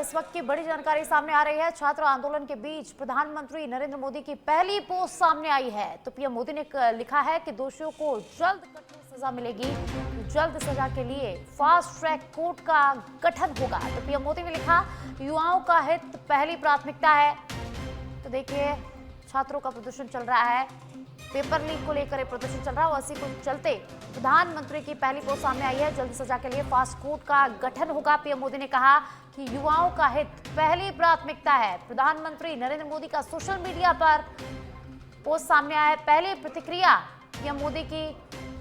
इस वक्त की बड़ी जानकारी सामने आ रही है। छात्र आंदोलन के बीच प्रधानमंत्री नरेंद्र मोदी की पहली पोस्ट सामने आई है। तो पीएम मोदी ने लिखा है कि दोषियों को जल्द कठोर सजा मिलेगी। जल्द सजा के लिए फास्ट ट्रैक कोर्ट का गठन होगा। तो पीएम मोदी ने लिखा, युवाओं का हित पहली प्राथमिकता है। तो देखिए, छात्रों का प्रदर्शन चल रहा है, पेपर लीक को लेकर प्रदर्शन चल रहा है और इसी को चलते प्रधानमंत्री की पहली पोस्ट सामने आई है। जल्द सजा के लिए फास्ट कोर्ट का गठन होगा। पीएम मोदी ने कहा कि युवाओं का हित पहली प्राथमिकता है। प्रधानमंत्री नरेंद्र मोदी का सोशल मीडिया पर पोस्ट सामने आया है। पहली प्रतिक्रिया पीएम मोदी की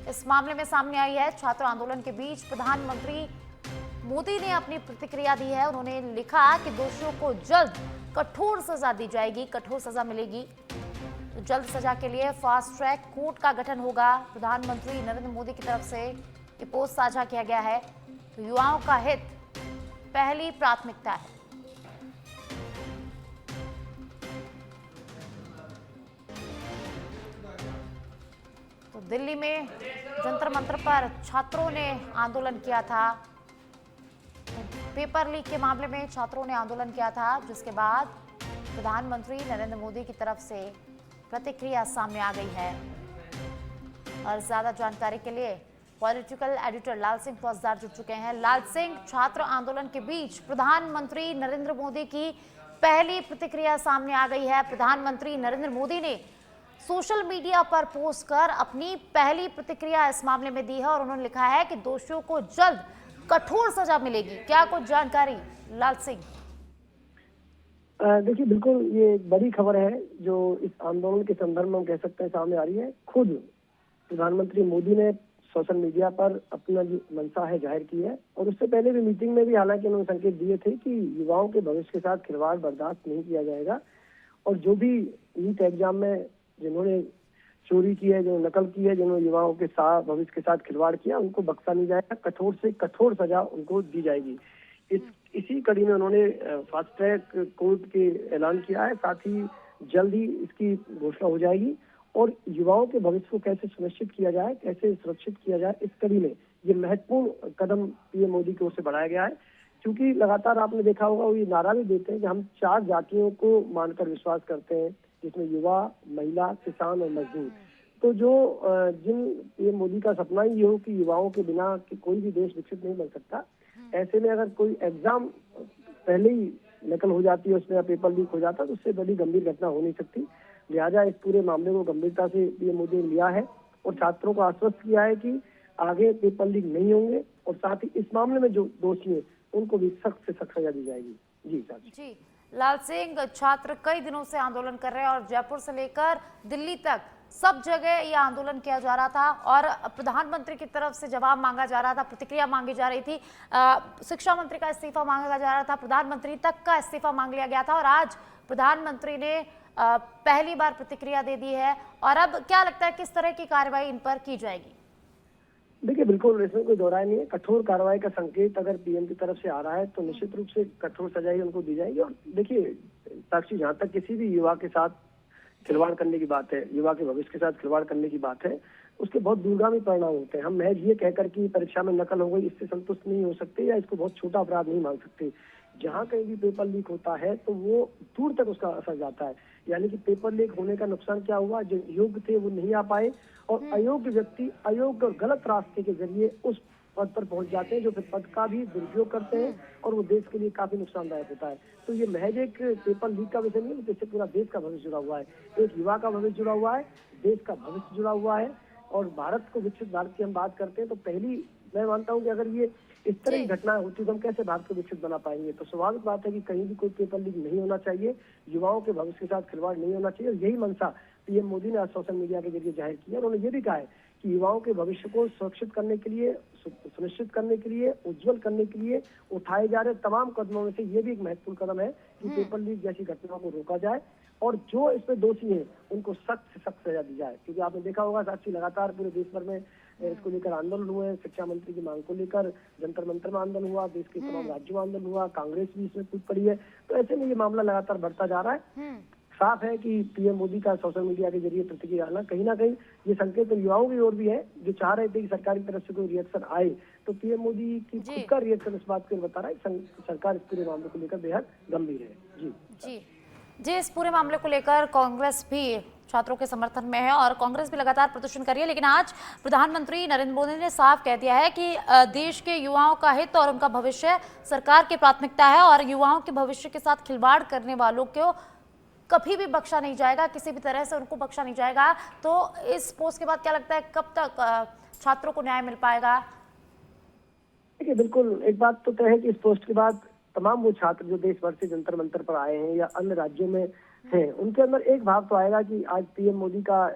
इस मामले में सामने आई है। छात्र आंदोलन के बीच प्रधानमंत्री मोदी ने अपनी प्रतिक्रिया दी है। उन्होंने लिखा कि दोषियों को जल्द कठोर सजा दी जाएगी, कठोर सजा मिलेगी। तो जल्द सजा के लिए फास्ट ट्रैक कोर्ट का गठन होगा। प्रधानमंत्री नरेंद्र मोदी की तरफ से ये पोस्ट साझा किया गया है। तो युवाओं का हित पहली प्राथमिकता है। तो दिल्ली में जंतर मंतर पर छात्रों ने आंदोलन किया था। पेपर लीक के मामले में छात्रों ने आंदोलन किया था, जिसके बाद प्रधानमंत्री नरेंद्र मोदी की तरफ से प्रतिक्रिया सामने आ गई है। और ज्यादा जानकारी के लिए पॉलिटिकल एडिटर लाल सिंह फौजदार जुड़ चुके हैं। लाल सिंह, छात्र आंदोलन के बीच प्रधानमंत्री नरेंद्र मोदी की पहली प्रतिक्रिया सामने आ गई है। प्रधानमंत्री नरेंद्र मोदी ने सोशल मीडिया पर पोस्ट कर अपनी पहली प्रतिक्रिया इस मामले में दी है और उन्होंने लिखा है कि दोषियों को जल्द कठोर सजा मिलेगी। क्या कुछ जानकारी लाल सिंह? देखिए, बिल्कुल ये एक बड़ी खबर है जो इस आंदोलन के संदर्भ में हम कह सकते हैं सामने आ रही है। खुद प्रधानमंत्री मोदी ने सोशल मीडिया पर अपना जो मंशा है जाहिर की है और उससे पहले भी मीटिंग में भी हालांकि उन्होंने संकेत दिए थे कि युवाओं के भविष्य के साथ खिलवाड़ बर्दाश्त नहीं किया जाएगा और जो भी नीट एग्जाम में जिन्होंने चोरी की है, जो नकल की है, जिन्होंने युवाओं के साथ भविष्य के साथ खिलवाड़ किया, उनको बख्शा नहीं जाएगा। कठोर से कठोर सजा उनको दी जाएगी। इसी कड़ी में उन्होंने फास्ट ट्रैक कोर्ट के ऐलान किया है। साथ ही जल्द ही इसकी घोषणा हो जाएगी और युवाओं के भविष्य को कैसे सुनिश्चित किया जाए, कैसे सुरक्षित किया जाए, इस कड़ी में ये महत्वपूर्ण कदम पीएम मोदी की ओर से बढ़ाया गया है। क्योंकि लगातार आपने देखा होगा वो ये नारा भी देते हैं कि हम 4 जातियों को मानकर विश्वास करते हैं, जिसमें युवा, महिला, किसान और मजदूर। तो जो जिन पीएम मोदी का सपना ही ये हो कि युवाओं के बिना कोई भी देश विकसित नहीं बन सकता, ऐसे में अगर कोई एग्जाम पहले ही नकल हो जाती है, उसमें पेपर लीक हो जाता है, तो उससे बड़ी गंभीर घटना हो नहीं सकती। लिहाजा इस पूरे मामले को गंभीरता से पीएम मोदी ने लिया है और छात्रों को आश्वस्त किया है कि आगे पेपर लीक नहीं होंगे और साथ ही इस मामले में जो दोषी है उनको भी सख्त से सख्त सजा दी जाएगी। जी सर। जी लाल सिंह, छात्र कई दिनों से आंदोलन कर रहे हैं और जयपुर से लेकर दिल्ली तक सब जगह ये आंदोलन किया जा रहा था और प्रधानमंत्री की तरफ से जवाब मांगा जा रहा था, प्रतिक्रिया मांगी जा रही थी। शिक्षा मंत्री का इस्तीफा मांगा जा रहा था, प्रधानमंत्री तक का इस्तीफा मांग लिया गया था और आज प्रधानमंत्री ने पहली बार प्रतिक्रिया दे दी है। और अब क्या लगता है किस तरह की कार्रवाई इन पर की जाएगी? देखिए, बिल्कुल इसमें कोई दोहराई नहीं है। कठोर कार्रवाई का संकेत अगर पीएम की तरफ से आ रहा है तो निश्चित रूप से कठोर सजा ही उनको दी जाएगी। और देखिए साक्षी, जहाँ तक किसी भी युवा के साथ खिलवाड़ करने की बात है, युवा के भविष्य के साथ खिलवाड़ करने की बात है, उसके बहुत दूरगामी परिणाम होते हैं। हम महज ये कहकर कि परीक्षा में नकल हो गई इससे संतुष्ट नहीं हो सकते या इसको बहुत छोटा अपराध नहीं मान सकते। जहाँ कहीं भी पेपर लीक होता है तो वो दूर तक उसका असर जाता है। यानी कि पेपर लीक होने का नुकसान क्या हुआ, जो योग्य थे वो नहीं आ पाए और अयोग्य व्यक्ति अयोग्य और गलत रास्ते के जरिए उस पद पर पहुंच जाते हैं, जो फिर पद का भी दुरुपयोग करते हैं और वो देश के लिए काफी नुकसानदायक होता है। तो ये महज एक पेपर लीक का विषय नहीं है, इससे पूरा देश का भविष्य जुड़ा हुआ है, एक युवा का भविष्य जुड़ा हुआ है, देश का भविष्य जुड़ा हुआ है। और भारत को विकसित भारत की हम बात करते हैं तो पहली मैं मानता हूँ कि अगर ये इस तरह की घटना होती तो हम कैसे भारत को विकसित बना पाएंगे। तो स्वाभाविक बात है कि कहीं भी कोई पेपर लीक नहीं होना चाहिए, युवाओं के भविष्य के साथ खिलवाड़ नहीं होना चाहिए। और यही मंशा पीएम मोदी ने आज सोशल मीडिया के जरिए जाहिर किया। उन्होंने ये भी कहा है कि युवाओं के भविष्य को सुरक्षित करने के लिए, सुनिश्चित करने के लिए, उज्जवल करने के लिए उठाए जा रहे तमाम कदमों में से ये भी एक महत्वपूर्ण कदम है कि पेपर लीक जैसी घटनाओं को रोका जाए और जो इसमें दोषी हैं उनको सख्त से सख्त सजा दी जाए। क्योंकि आपने देखा होगा साक्षी, लगातार पूरे देश भर में इसको लेकर आंदोलन हुए। शिक्षा मंत्री की मांग को लेकर जंतर मंतर में आंदोलन हुआ, देश के तमाम राज्यों में आंदोलन हुआ, कांग्रेस भी इसमें कूद पड़ी है। तो ऐसे में ये मामला लगातार बढ़ता जा रहा है। साफ है कि पीएम मोदी का सोशल मीडिया के जरिए प्रतिक्रिया आना कहीं ना कहीं ये संकेत युवाओं की ओर भी है, जो चाह रहे थे कि सरकार की तरफ से कोई रिएक्शन आए। तो पीएम मोदी की जी। खुद का रिएक्शन इस बात को बता रहा है कि सरकार इस पूरे मामले को लेकर बेहद गंभीर है। जी जी जी, इस पूरे मामले को लेकर कांग्रेस भी छात्रों के समर्थन में है और कांग्रेस भी लगातार प्रदर्शन कर रही है, लेकिन आज प्रधानमंत्री नरेंद्र मोदी ने साफ कह दिया है कि देश के युवाओं का हित और उनका भविष्य सरकार की प्राथमिकता है और युवाओं के भविष्य के साथ खिलवाड़ करने वालों को कभी भी बख्शा नहीं जाएगा, किसी भी तरह से उनको बख्शा नहीं जाएगा। तो इस पोस्ट के बाद क्या लगता है कब तक छात्रों को न्याय मिल पाएगा? देखिए, बिल्कुल एक बात तो तय है कि इस पोस्ट के बाद तमाम वो छात्र जो देश भर से जंतर मंतर पर आए हैं या अन्य राज्यों में हैं, उनके अंदर एक भाव तो आएगा कि आज पीएम मोदी का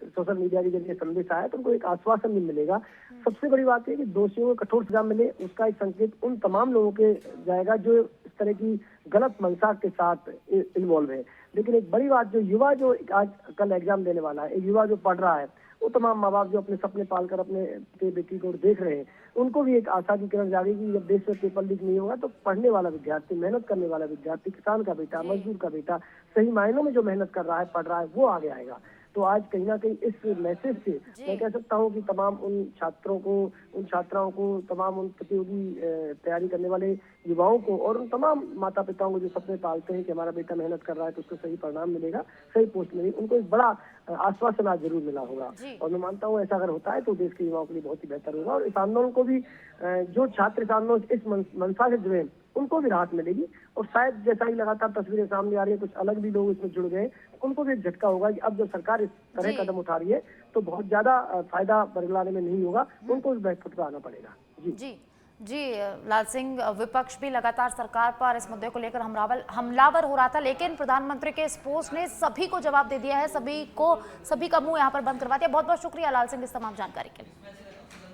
सोशल मीडिया के जरिए संदेश आया तो उनको एक आश्वासन भी मिलेगा। सबसे बड़ी बात है कि दोषियों को कठोर सजा मिले, उसका एक संकेत उन तमाम लोगों के जाएगा जो इस तरह की गलत मंशा के साथ इन्वॉल्व है। लेकिन एक बड़ी बात, जो युवा जो आज कल एग्जाम देने वाला है, एक युवा जो पढ़ रहा है, वो तमाम माँ बाप जो अपने सपने पालकर अपने बेटी को देख रहे हैं, उनको भी एक आशा की किरण जागेगी। जब देश में पेपर लीक नहीं होगा तो पढ़ने वाला विद्यार्थी, मेहनत करने वाला विद्यार्थी, किसान का बेटा, मजदूर का बेटा, सही मायनों में जो मेहनत कर रहा है, पढ़ रहा है, वो आगे आएगा। तो आज कहीं ना कहीं इस मैसेज से मैं कह सकता हूँ कि तमाम उन छात्रों को, उन छात्राओं को, तमाम उन प्रतियोगी तैयारी करने वाले युवाओं को और उन तमाम माता पिताओं को जो सपने पालते हैं कि हमारा बेटा मेहनत कर रहा है तो उसको सही परिणाम मिलेगा, सही पोस्ट मिलेगी, उनको एक बड़ा आश्वासन आज जरूर मिला होगा। और मैं मानता हूँ ऐसा अगर होता है तो देश के युवाओं के लिए बहुत ही बेहतर होगा और इस आंदोलन को भी जो छात्र इस आंदोलन इस मंशा से जुड़े उनको भी राहत मिलेगी। और शायद जैसा ही लगातार तस्वीरें सामने आ रही है, कुछ अलग भी लोग इसमें जुड़ गए, उनको भी एक झटका होगा कि अब जब सरकार इस तरह कदम उठा रही है तो बहुत ज्यादा फायदा बरगलाने में नहीं होगा, उनको इस बैकफुट पर आना पड़ेगा। जी जी लाल सिंह, विपक्ष भी लगातार सरकार पर इस मुद्दे को लेकर हमलावर हो रहा था, लेकिन प्रधानमंत्री के इस पोस्ट ने सभी को जवाब दे दिया है, सभी का मुंह यहाँ पर बंद करवा दिया। बहुत बहुत शुक्रिया लाल सिंह इस तमाम जानकारी के लिए।